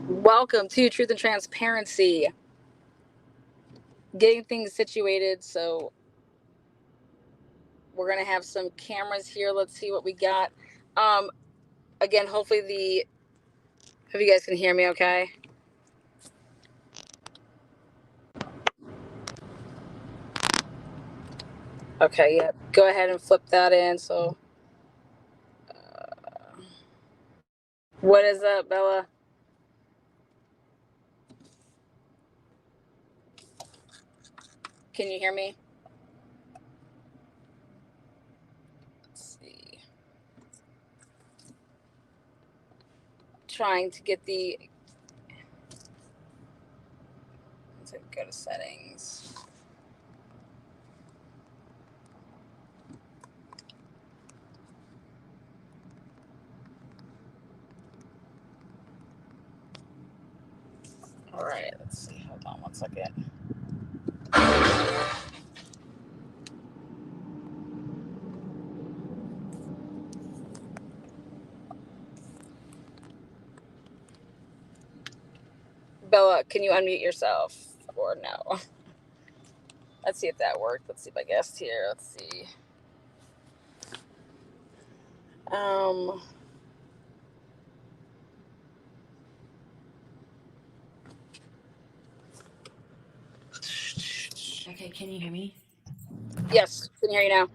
Welcome to Truth and Transparency. Getting things situated, so we're gonna have some cameras here. Let's see what we got. Again, hopefully hope you guys can hear me okay. Okay, yeah. Go ahead and flip that in. So, what is up, Bella? Can you hear me? Let's see. Trying to get the. Let's go to settings. All right, let's see. Hold on one second. Bella, can you unmute yourself or no? Let's see if that worked. Let's see if I guessed here. Let's see. Okay, can you hear me? Yes, can hear you now.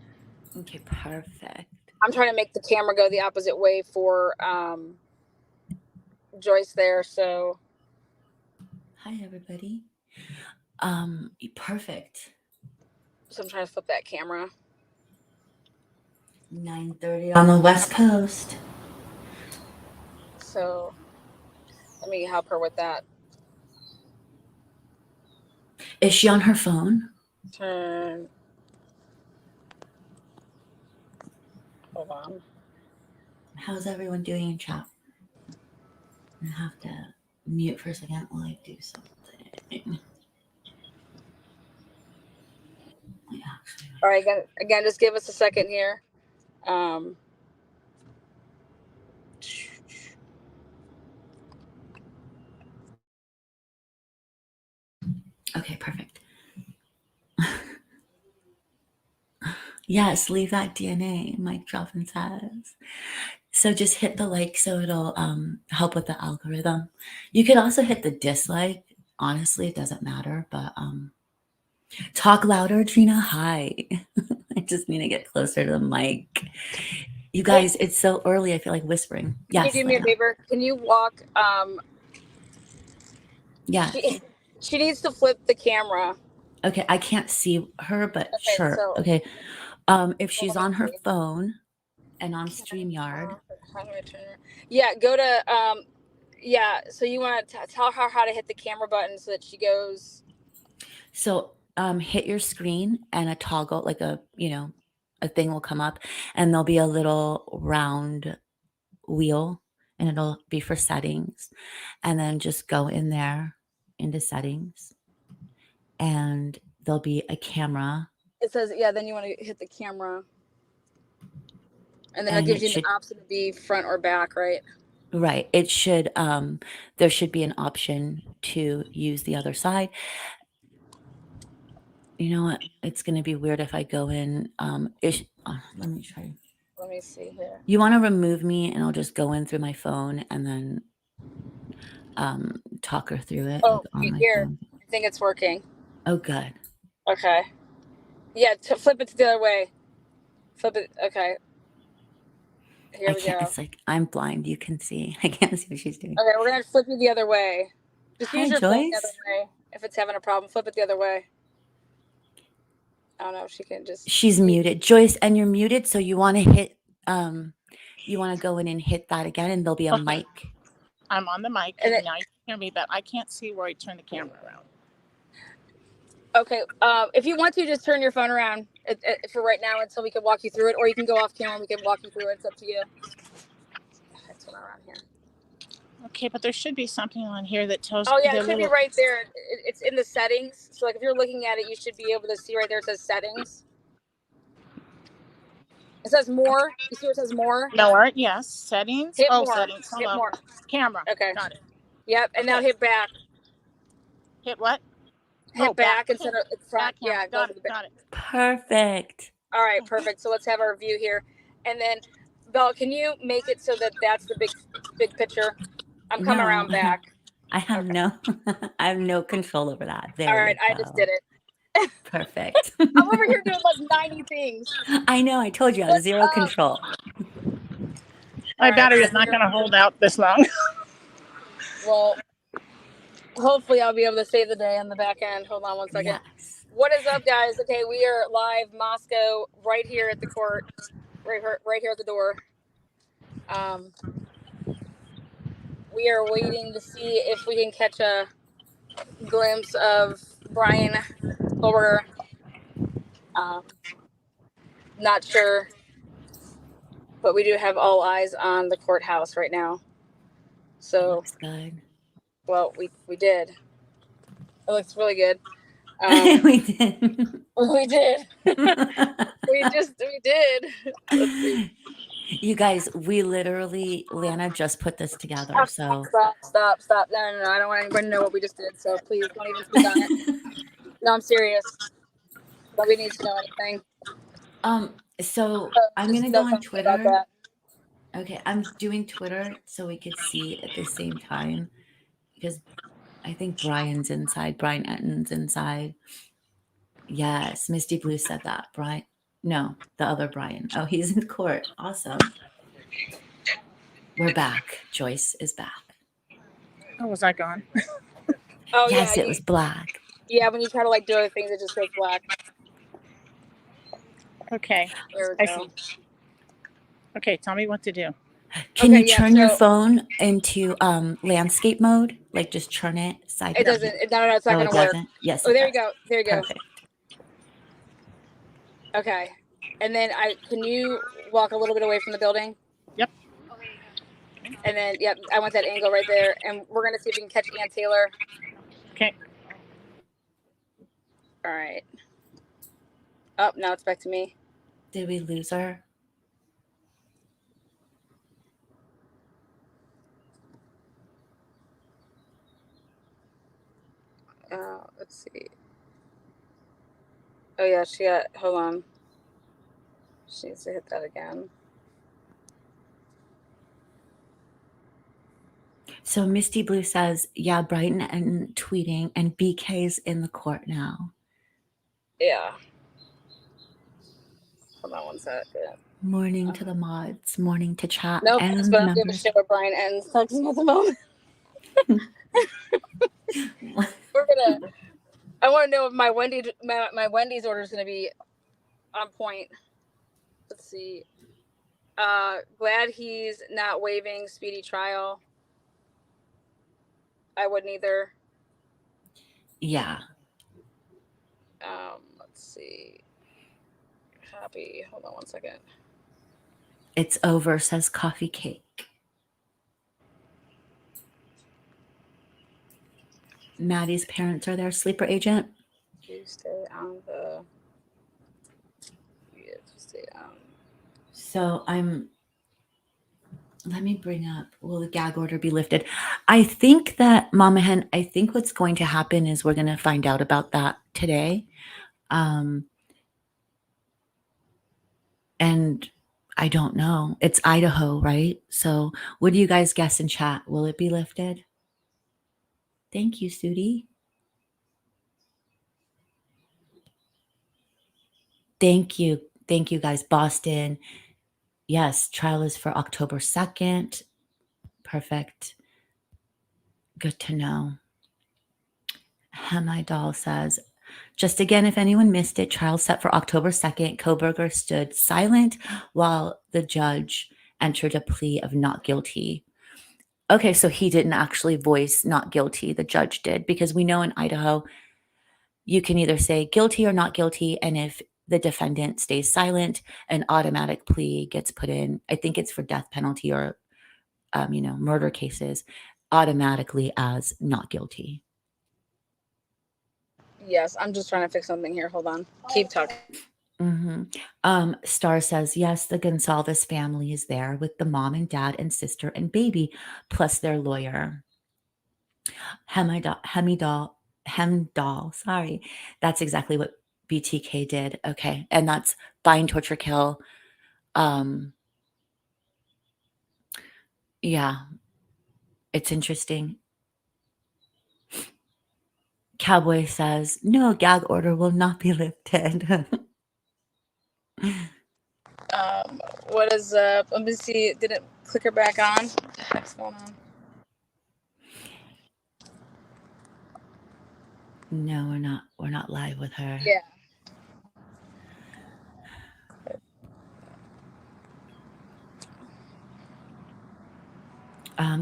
Okay, perfect. I'm trying to make the camera go the opposite way for Joyce there. So, hi everybody. Perfect. So I'm trying to flip that camera. 9:30 on the West Coast. So let me help her with that. Is she on her phone? Turn. Hold on. How's everyone doing in chat? I have to mute for a second while I do something. All right, again, just give us a second here. Okay, perfect. Yes, leave that DNA, Mike Droppin says. So just hit the like so it'll help with the algorithm. You could also hit the dislike. Honestly, it doesn't matter, but talk louder, Trina. Hi. I just need to get closer to the mic. You guys, it's so early. I feel like whispering. Can Yes. you do me a favor? Can you walk? Yeah. She needs to flip the camera. Okay, I can't see her, but Okay, sure. so, okay. If she's on her phone and on StreamYard. How do I turn her? Yeah, go to yeah. So you want to tell her how to hit the camera button so that she goes. So hit your screen and a toggle, like a thing will come up, and there'll be a little round wheel, and it'll be for settings, and then just go in there into settings, and there'll be a camera. It says, yeah, then you want to hit the camera, and then it gives you the option to be front or back, right? Right. It should there should be an option to use the other side. You know what? It's going to be weird if I go in. Let me try. Let me see here. You want to remove me, and I'll just go in through my phone and then talk her through it. Oh, like on my here. phone. I think it's working. Oh, good. Okay. Yeah, flip it to the other way. Flip it. Okay. Here we go. It's like I'm blind. You can see. I can't see what she's doing. Okay, we're gonna flip you the other way. Just use your Joyce. phone the other way. If it's having a problem, flip it the other way. I don't know if she can just. She's muted, Joyce, and you're muted. So you want to hit. You want to go in and hit that again, and there'll be a mic. I'm on the mic, and now you can hear me, but I can't see where I turn the camera around. Okay. If you want to, just turn your phone around for right now until we can walk you through it, or you can go off camera and we can walk you through it. It's up to you. That's what around here. Okay, but there should be something on here that tells. Oh yeah, it should be right there. It's in the settings. So like if you're looking at it, you should be able to see right there. It says settings. It says more. You see where it says more? Lower, yes. Settings. Hit more. Settings. Hit more. Camera. Okay. Got it. Yep, and now hit back. Hit what? Hit back instead of front. Yeah, got it. Perfect. All right, perfect. So let's have our view here, and then Belle, can you make it so that that's the big picture? I'm coming around back. I have no control over that. There All right, you I go. just did it. Perfect. I'm over here doing like 90 things. I know. I told you I have zero control. My battery is not going to hold out this long. Well, hopefully I'll be able to save the day on the back end. Hold on one second. Yes. What is up, guys? Okay, we are live Moscow right here at the court, right here at the door. We are waiting to see if we can catch a glimpse of Brian Lower. Not sure, but we do have all eyes on the courthouse right now. So looks good. Well, we did. It looks really good. We did. We did. we did. Let's see. You guys, we literally, Lana just put this together. So Stop. No. I don't want anybody to know what we just did. So please don't even speak on it. No, I'm serious. Nobody needs to know anything. So I'm gonna go on Twitter. Okay, I'm doing Twitter so we could see at the same time because I think Brian's inside. Brian Etton's inside. Yes, Misty Blue said that. Brian, no, the other Brian. Oh, he's in court. Awesome. We're back. Joyce is back. Oh, was I gone? Oh yes, yeah, it was black. Yeah, when you try to like do other things, it just goes black. Okay. There we go. Okay, tell me what to do. Can you turn your phone into landscape mode? Like just turn it side. It doesn't. No, it's not going to work. Yes. Oh, there you go. There you go. Perfect. Okay. And then can you walk a little bit away from the building? Yep. And then, yep, I want that angle right there. And we're going to see if we can catch Ann Taylor. Okay. All right. Oh, now it's back to me. Did we lose her? Let's see. Oh yeah, hold on. She needs to hit that again. So Misty Blue says, yeah, Brighton and tweeting and BK's in the court now. Yeah. Hold on one second. Morning to the mods, morning to chat. Nope, and but I don't give a shit what Brian ends texting at the moment. I want to know if my Wendy's order is gonna be on point. Let's see. Glad he's not waiving speedy trial. I wouldn't either. Yeah. Let's see. Happy. Hold on one second. It's over, says Coffee Cake. Maddie's parents are there. Sleeper agent. You stay on the. Yeah, stay on. So let me bring up, will the gag order be lifted? I think that Mama Hen, I think what's going to happen is we're going to find out about that today. And I don't know. It's Idaho, right? So what do you guys guess in chat? Will it be lifted? Thank you, Sudi. Thank you. Thank you, guys. Boston. Yes, trial is for October 2nd. Perfect. Good to know. Hemi Doll says, just again, if anyone missed it, trial set for October 2nd. Koberger stood silent while the judge entered a plea of not guilty. Okay, so he didn't actually voice not guilty. The judge did, because we know in Idaho, you can either say guilty or not guilty. And if the defendant stays silent, an automatic plea gets put in. I think it's for death penalty or, murder cases, automatically as not guilty. Yes, I'm just trying to fix something here. Hold on. Keep talking. Mm-hmm. Star says, yes, the Gonsalves family is there with the mom and dad and sister and baby, plus their lawyer. Hemdall, sorry. That's exactly what BTK did. Okay. And that's bind, torture, kill. Yeah. It's interesting. Cowboy says, no, gag order will not be lifted. What is let me see, did it click her back on? What the heck's going on? No, we're not live with her. Yeah.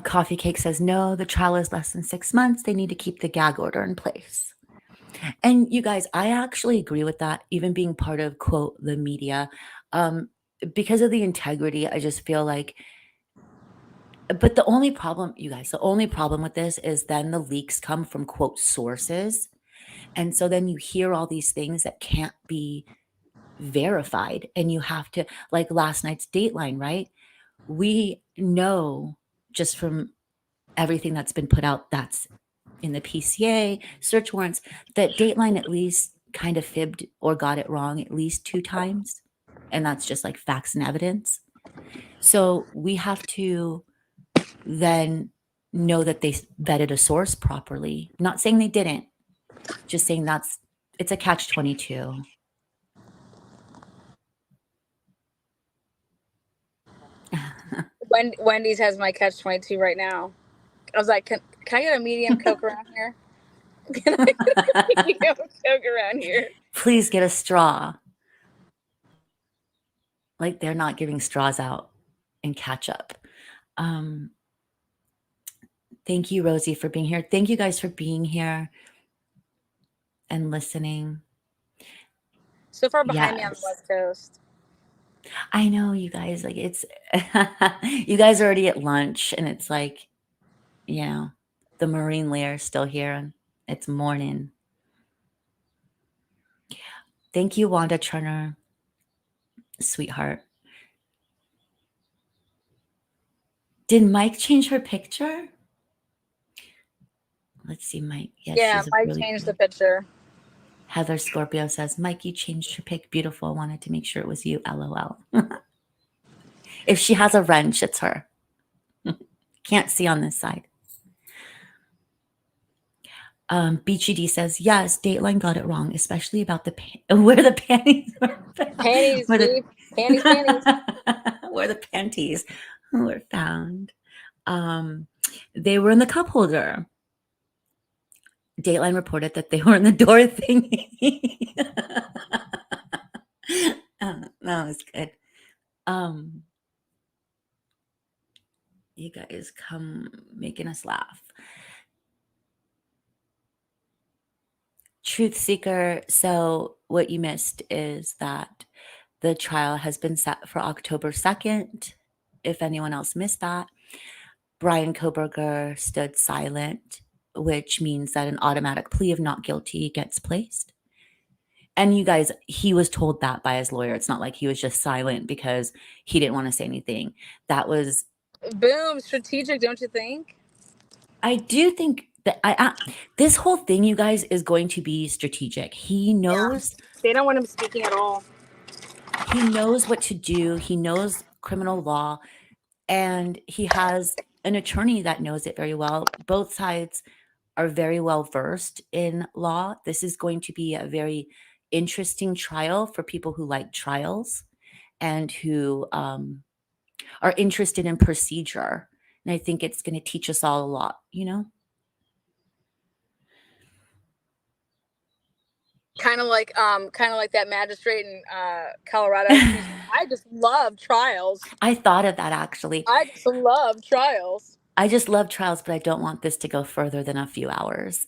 Coffee Cake says, no, the trial is less than 6 months. They need to keep the gag order in place. And you guys, I actually agree with that, even being part of, quote, the media. Because of the integrity, I just feel like, but the only problem, you guys, the only problem with this is then the leaks come from, quote, sources. And so then you hear all these things that can't be verified. And you have to, like last night's Dateline, right? We know just from everything that's been put out that's in the PCA, search warrants, that Dateline at least kind of fibbed or got it wrong at least 2 times. And that's just like facts and evidence. So we have to then know that they vetted a source properly. Not saying they didn't, just saying it's a catch-22. Wendy's has my catch-22 right now. I was like, can I get a medium Coke around here? Can I get a medium Coke around here? Please get a straw. Like they're not giving straws out in catch-up. Thank you, Rosie, for being here. Thank you guys for being here and listening. So far behind me on the West Coast. I know, you guys, like it's, you guys are already at lunch and it's like, you know, the marine layer is still here and it's morning. Thank you, Wanda Turner, sweetheart. Did Mike change her picture? Let's see, Mike. Yeah, Mike changed the picture. Heather Scorpio says, Mike, you changed your pic. Beautiful. Wanted to make sure it was you. LOL. If she has a wrench, it's her. Can't see on this side. Beachy D says, yes, Dateline got it wrong, especially about where the panties were found. Panties, panties. Where the panties were found. They were in the cup holder. Dateline reported that they were in the door thingy. That was good. You guys come making us laugh. Truth Seeker. So what you missed is that the trial has been set for October 2nd. If anyone else missed that, Brian Koberger stood silent, which means that an automatic plea of not guilty gets placed. And you guys, he was told that by his lawyer. It's not like he was just silent because he didn't want to say anything. That was... Boom, strategic, don't you think? I do think that this whole thing, you guys, is going to be strategic. He knows... Yeah. They don't want him speaking at all. He knows what to do. He knows criminal law. And he has an attorney that knows it very well. Both sides are very well versed in law. This is going to be a very interesting trial for people who like trials and who are interested in procedure. And I think it's going to teach us all a lot, you know? Kind of like that magistrate in Colorado. I just love trials. I thought of that, actually. I just love trials. I just love trials, but I don't want this to go further than a few hours.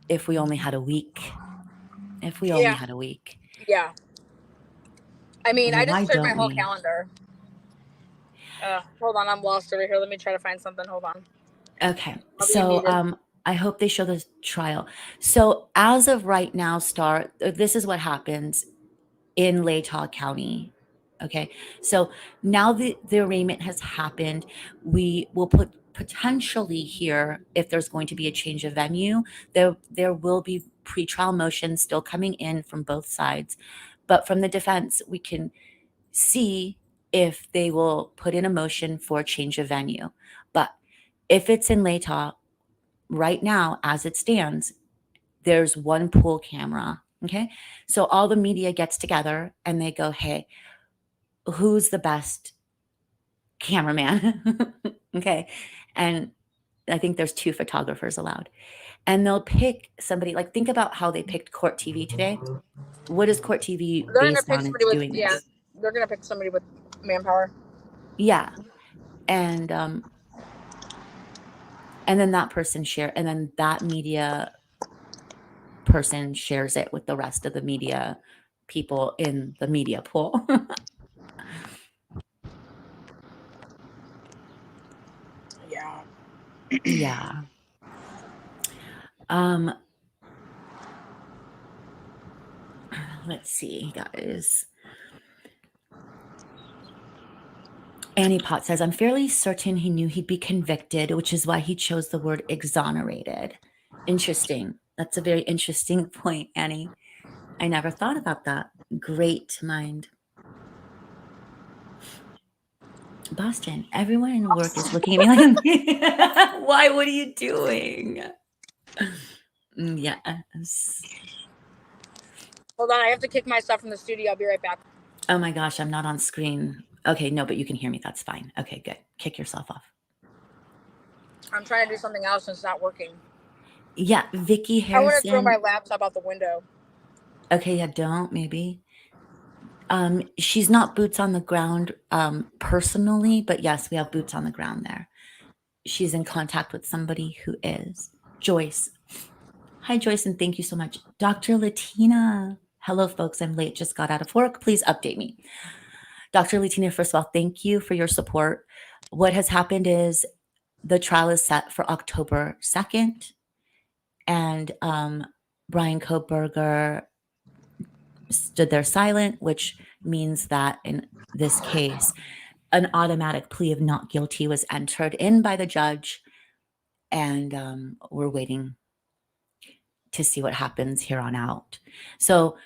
If we only had a week. Only had a week. Yeah. I mean, I just searched my whole calendar. Hold on, I'm lost over here. Let me try to find something. Hold on. Okay. So I hope they show the trial. So as of right now, this is what happens in Latah County. Okay. So now the arraignment has happened. We will potentially hear if there's going to be a change of venue. There will be pretrial motions still coming in from both sides. But from the defense, we can see if they will put in a motion for change of venue. But if it's in Latah, right now, as it stands, there's one pool camera. Okay. So all the media gets together and they go, hey, who's the best cameraman? Okay. And I think there's 2 photographers allowed. And they'll pick somebody, like, think about how they picked Court TV today. What is Court TV They're gonna based pick on? somebody It's with doing this. they're gonna pick somebody with manpower. Yeah. And then that person and then that media person shares it with the rest of the media people in the media pool. Yeah. Yeah. Let's see, guys. Annie Pot says, I'm fairly certain he knew he'd be convicted, which is why he chose the word exonerated. Interesting. That's a very interesting point, Annie. I never thought about that. Great mind. Boston, everyone in work is looking at me like, why? What are you doing? Yes. Hold on, I have to kick myself from the studio. I'll be right back. Oh my gosh, I'm not on screen. Okay, no, but you can hear me. That's fine. Okay, good. Kick yourself off. I'm trying to do something else and it's not working. Yeah, Vicky I Harrison. want to throw my laptop out the window. Okay, yeah, don't, maybe. She's not boots on the ground personally, but yes, we have boots on the ground there. She's in contact with somebody who is. Joyce. Hi, Joyce, and thank you so much. Dr. Latina. Hello, folks. I'm late. Just got out of work. Please update me. Dr. Latina, first of all, thank you for your support. What has happened is the trial is set for October 2nd, and Brian Koberger stood there silent, which means that in this case, an automatic plea of not guilty was entered in by the judge, and we're waiting to see what happens here on out. So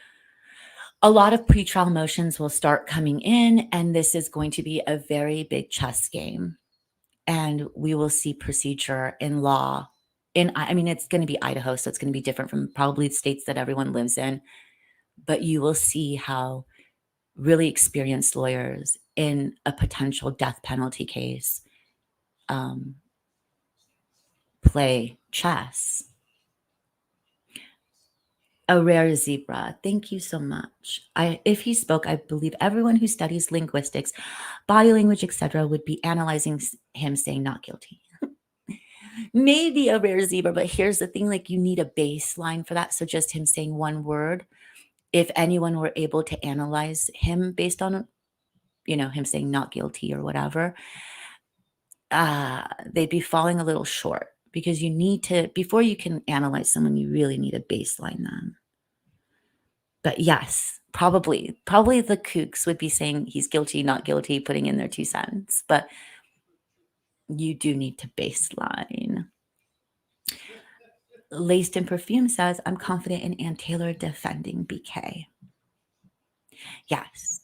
a lot of pretrial motions will start coming in, and this is going to be a very big chess game. And we will see procedure in law. I mean, it's going to be Idaho, so it's going to be different from probably states that everyone lives in. But you will see how really experienced lawyers in a potential death penalty case play chess. A rare zebra. Thank you so much. If he spoke, I believe everyone who studies linguistics, body language, etc., would be analyzing him saying not guilty. Maybe a rare zebra, but here's the thing, like, you need a baseline for that. So just him saying one word, if anyone were able to analyze him based on, him saying not guilty or whatever, they'd be falling a little short, because you need to, before you can analyze someone, you really need a baseline then. But yes, probably the kooks would be saying he's guilty, not guilty, putting in their 2 cents. But you do need to baseline. Laced in Perfume says, I'm confident in Ann Taylor defending BK. Yes.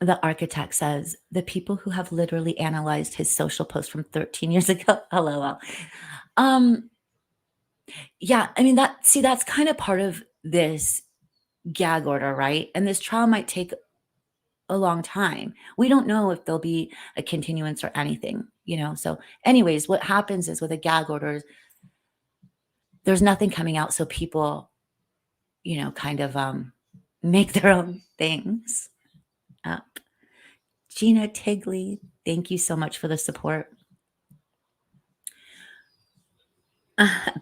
The architect says, the people who have literally analyzed his social post from 13 years ago. LOL. Yeah, I mean, that's kind of part of this gag order, right? And this trial might take a long time. We don't know if there'll be a continuance or anything, So anyways, what happens is with a gag order, there's nothing coming out. So people, kind of make their own things up. Gina Tigley, thank you so much for the support.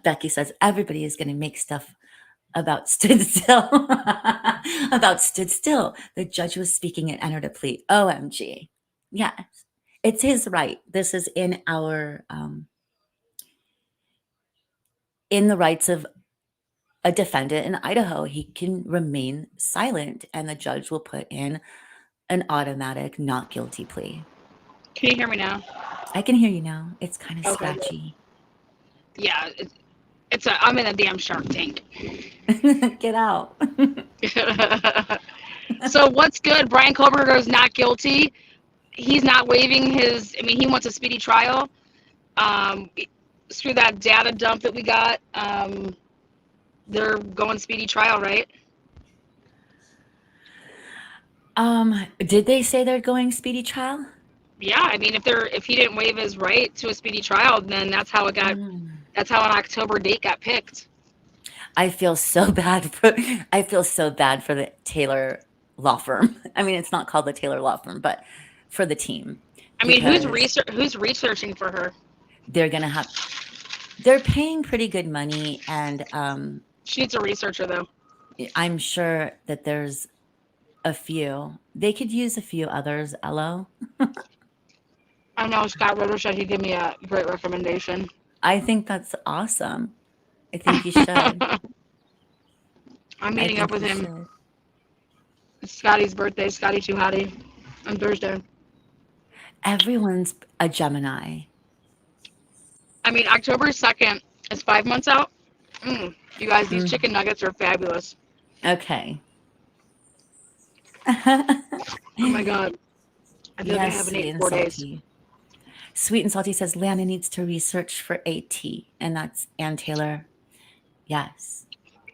Becky says, everybody is going to make stuff about stood still. About stood still. The judge was speaking and entered a plea. OMG. Yes. It's his right. This is in our, in the rights of a defendant in Idaho. He can remain silent, and the judge will put in an automatic not guilty plea. Can you hear me now? I can hear you now. It's kind of Okay. scratchy. Yeah, I'm in a damn Shark Tank. Get out. So what's good? Brian Kohlberger is not guilty. He's not waiving his. I mean, he wants a speedy trial. Through that data dump that we got, they're going speedy trial, right? Did they say they're going speedy trial? Yeah, I mean, if he didn't waive his right to a speedy trial, then that's how it got. That's how an October date got picked. I feel so bad for the Taylor law firm. I mean, it's not called the Taylor law firm, but for the team. I mean, who's researching for her? They're paying pretty good money, and she needs a researcher though. I'm sure that there's a few. They could use a few others, Elo. I know Scott Ritter said he'd give me a great recommendation. I think that's awesome. I think you should. I'm meeting up with him. It's Scotty's birthday, Scotty Too Hottie, on Thursday. Everyone's a Gemini. I mean, October 2nd is 5 months out. You guys, these chicken nuggets are fabulous. Okay. Oh my God. I feel like I haven't eaten 4 days. Sweet and Salty says Lana needs to research for AT, and that's Ann Taylor. Yes.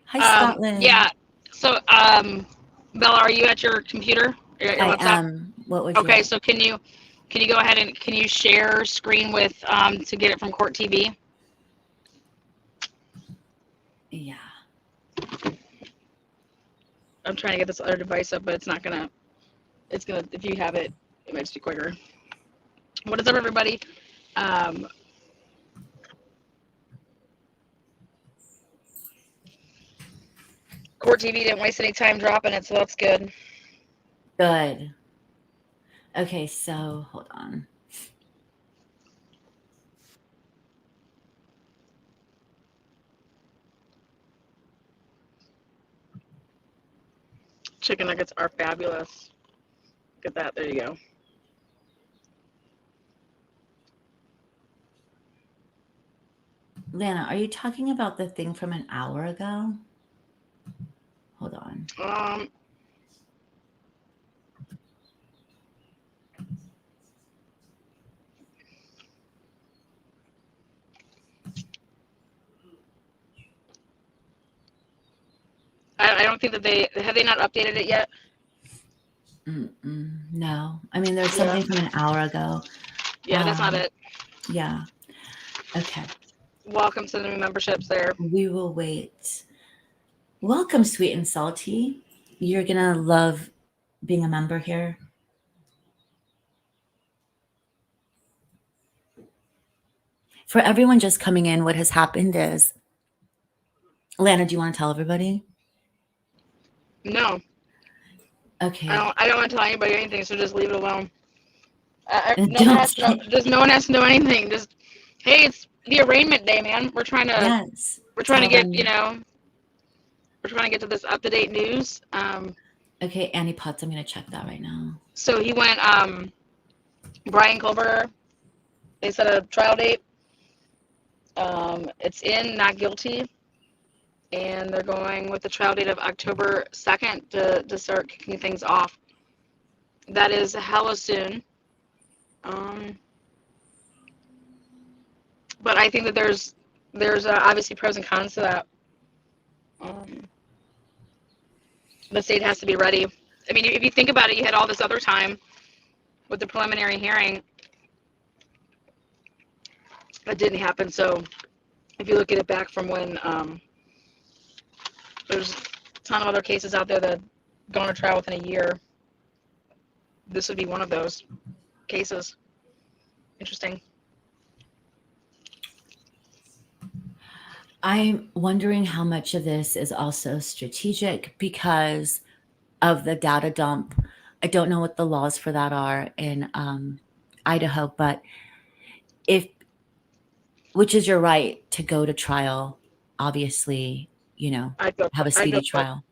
Hi, Scotland. Yeah. So, Bella, are you at your computer? I am. What would you Okay, like? so can you go ahead and can you share screen with to get it from Court TV? Yeah. I'm trying to get this other device up, but it's gonna if you have it, it might just be quicker. What is up, everybody? Court TV didn't waste any time dropping it, so that's good. Good. Okay, so hold on. Chicken nuggets are fabulous. Look at that. There you go. Lana, are you talking about the thing from an hour ago? Hold on. I don't think that they not updated it yet. No. I mean, there's something from an hour ago. Yeah, that's not it. Yeah. Okay. Welcome to the new memberships there. We will wait. Welcome, Sweet and Salty. You're going to love being a member here. For everyone just coming in, what has happened is, Lana, do you want to tell everybody? No. Okay. I don't want to tell anybody anything, so just leave it alone. No one has to know anything. Just, hey, it's the arraignment day, man. We're trying to we're trying to get we're trying to get to this up to date news. Okay, Annie Potts, I'm gonna check that right now. So he went Brian Kohlberger. They set a trial date. It's in not guilty, and they're going with the trial date of October 2nd to start kicking things off. That is hella soon. But I think that there's obviously pros and cons to that. The state has to be ready. I mean, if you think about it, you had all this other time with the preliminary hearing that didn't happen. So if you look at it back from when there's a ton of other cases out there that have gone to trial within a year, this would be one of those cases. Interesting. I'm wondering how much of this is also strategic because of the data dump. I don't know what the laws for that are in Idaho, but which is your right to go to trial, obviously, you know, I'd go have a I'd speedy go trial.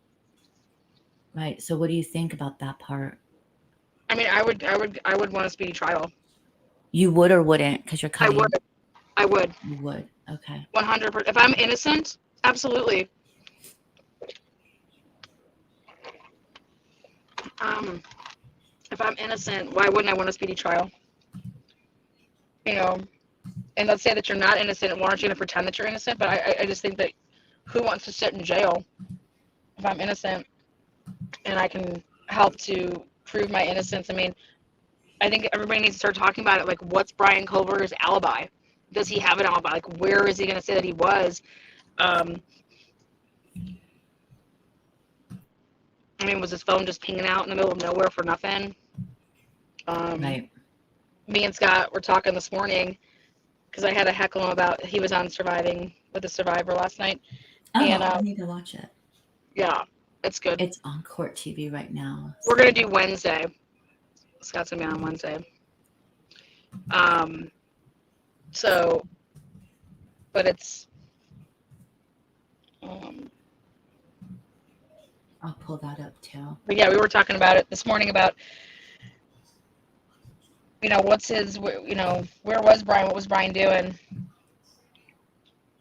Right. So what do you think about that part? I mean, I would want a speedy trial. You would or wouldn't? Because you're I cutting. would. I would. You would. Okay. 100%. If I'm innocent, absolutely. If I'm innocent, why wouldn't I want a speedy trial? You know, and let's say that you're not innocent. Why aren't you going to pretend that you're innocent? But I just think that who wants to sit in jail if I'm innocent and I can help to prove my innocence? I mean, I think everybody needs to start talking about it. Like, what's Brian Koberger's alibi? Does he have an alibi? Like, where is he going to say that he was? I mean, was his phone just pinging out in the middle of nowhere for nothing? Right. Me and Scott were talking this morning because I had to heckle him about he was on Surviving with the Survivor last night. Oh, and I need to watch it. Yeah, it's good. It's on Court TV right now. We're gonna do Wednesday. Scott's gonna be on Wednesday. So, but it's I'll pull that up too. But yeah, we were talking about it this morning about, what's his, where was Brian? What was Brian doing?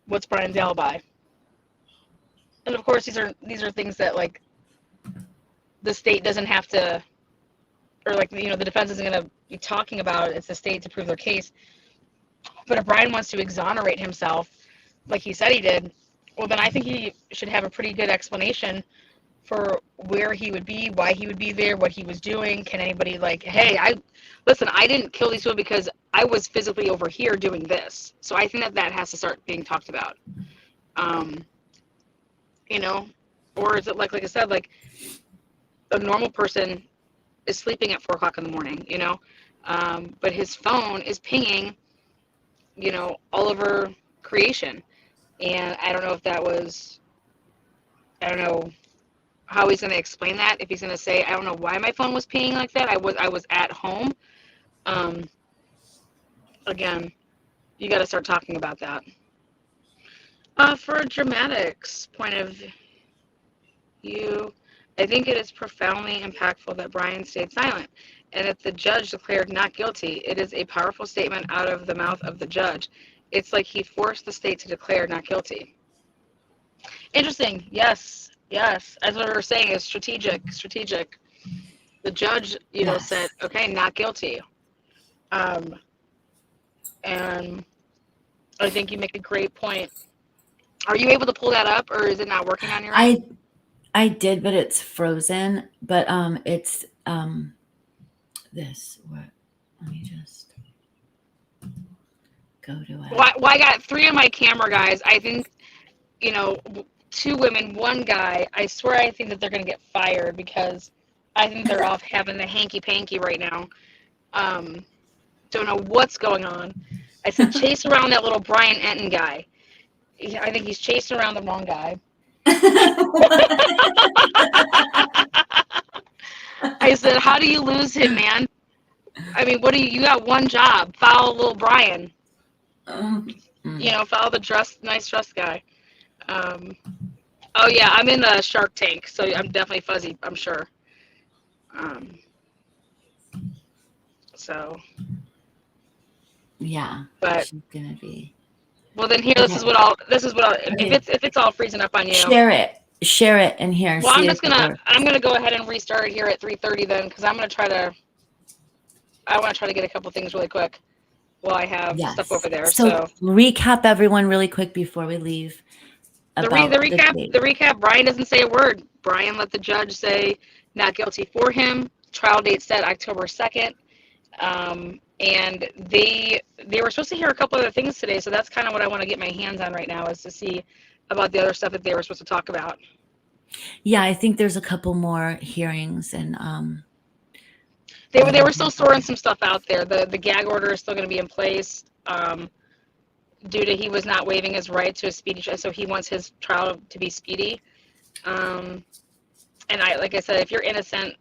What's Brian's alibi? And of course, these are things that, like, the state doesn't have to, or, like, the defense isn't going to be talking about. It's the state to prove their case. But if Brian wants to exonerate himself, like he said he did, well, then I think he should have a pretty good explanation for where he would be, why he would be there, what he was doing. Can anybody, like, hey, I didn't kill these people because I was physically over here doing this. So I think that has to start being talked about. Or is it like I said, like, a normal person is sleeping at 4 o'clock in the morning, but his phone is pinging, all over creation. And I don't know if that was, I don't know how he's going to explain that. If he's going to say, I don't know why my phone was pinging like that. I was at home. Again, you got to start talking about that. For a dramatics point of view, I think it is profoundly impactful that Brian stayed silent and that the judge declared not guilty. It is a powerful statement out of the mouth of the judge. It's like he forced the state to declare not guilty. Interesting. Yes. As what we were saying, is strategic. The judge, Yes. said, okay, not guilty. And I think you make a great point. Are you able to pull that up, or is it not working on your end? I did, but it's frozen. But it's this. What? Let me just go to it. Well, I got 3 of my camera guys. I think, 2 women, 1 guy. I swear, I think that they're gonna get fired because I think they're off having the hanky panky right now. Don't know what's going on. I said chase around that little Brian Enton guy. I think he's chasing around the wrong guy. I said, how do you lose him, man? I mean, you got one job. Follow little Brian. Follow the nice dress guy. Oh yeah, I'm in the Shark Tank, so I'm definitely fuzzy, I'm sure. So. Yeah. But she's gonna be. Well, then here, okay. This is what I'll. Okay. If it's all freezing up on you. Share it, and here. Well, I'm gonna go ahead and restart it here at 3:30 then, because I want to try to get a couple things really quick while I have stuff over there. So recap everyone really quick before we leave. The recap. Brian doesn't say a word. Brian let the judge say not guilty for him. Trial date set October 2nd. And they were supposed to hear a couple other things today, so that's kind of what I want to get my hands on right now, is to see about the other stuff that they were supposed to talk about. Yeah, I think there's a couple more hearings, and they were still sorting some stuff out there. The gag order is still going to be in place due to he was not waiving his right to a speedy trial, so he wants his trial to be speedy. And like I said, if you're innocent,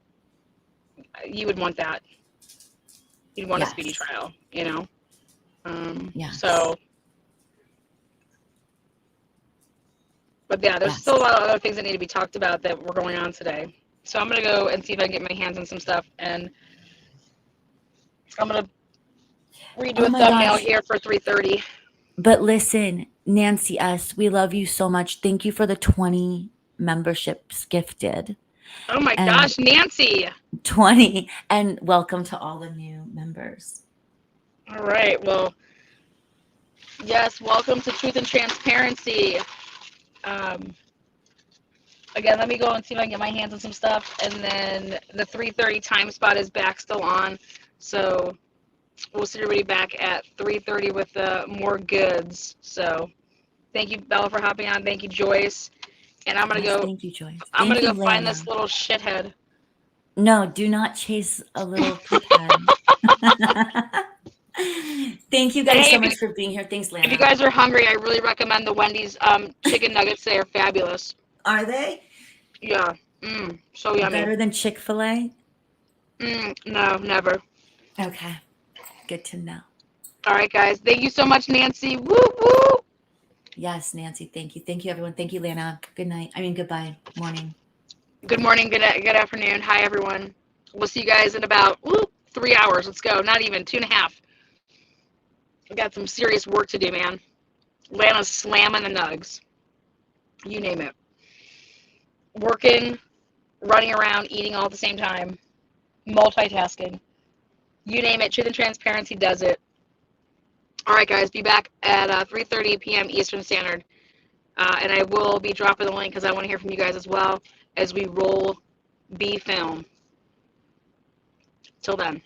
you would want that. You'd want a speedy trial, So, But yeah, there's Yes. still a lot of other things that need to be talked about that were going on today. So I'm going to go and see if I can get my hands on some stuff. And I'm going to redo Oh a my thumbnail gosh. here for 3:30. But listen, Nancy S., we love you so much. Thank you for the 20 memberships gifted. Oh my And gosh, Nancy. 20. And welcome to all the new members. All right. Well, yes, welcome to Truth and Transparency. Again, let me go and see if I can get my hands on some stuff. And then the 3:30 time spot is back still on. So we'll see everybody back at 3:30 with more goods. So thank you, Bella, for hopping on. Thank you, Joyce. And I'm going to Yes, go. thank you, Joyce. I'm going Thank to you, go find Lana. this little shithead. No, do not chase a little poop head. Thank you guys Hey, so much for being here. Thanks, Lana. If you guys are hungry, I really recommend the Wendy's chicken nuggets. They are fabulous. Are they? Yeah. So yummy. Better than Chick-fil-A? No, never. Okay. Good to know. All right, guys. Thank you so much, Nancy. Woo, woo. Yes, Nancy. Thank you. Thank you, everyone. Thank you, Lana. Good night. Goodbye. Morning. Good morning. Good afternoon. Hi, everyone. We'll see you guys in about 3 hours. Let's go. Not even 2.5. We got some serious work to do, man. Lana's slamming the nugs. You name it. Working, running around, eating all at the same time, multitasking. You name it. Truth and Transparency does it. All right, guys. Be back at 3:30 p.m. Eastern Standard. And I will be dropping the link because I want to hear from you guys as well as we roll B film. Till then.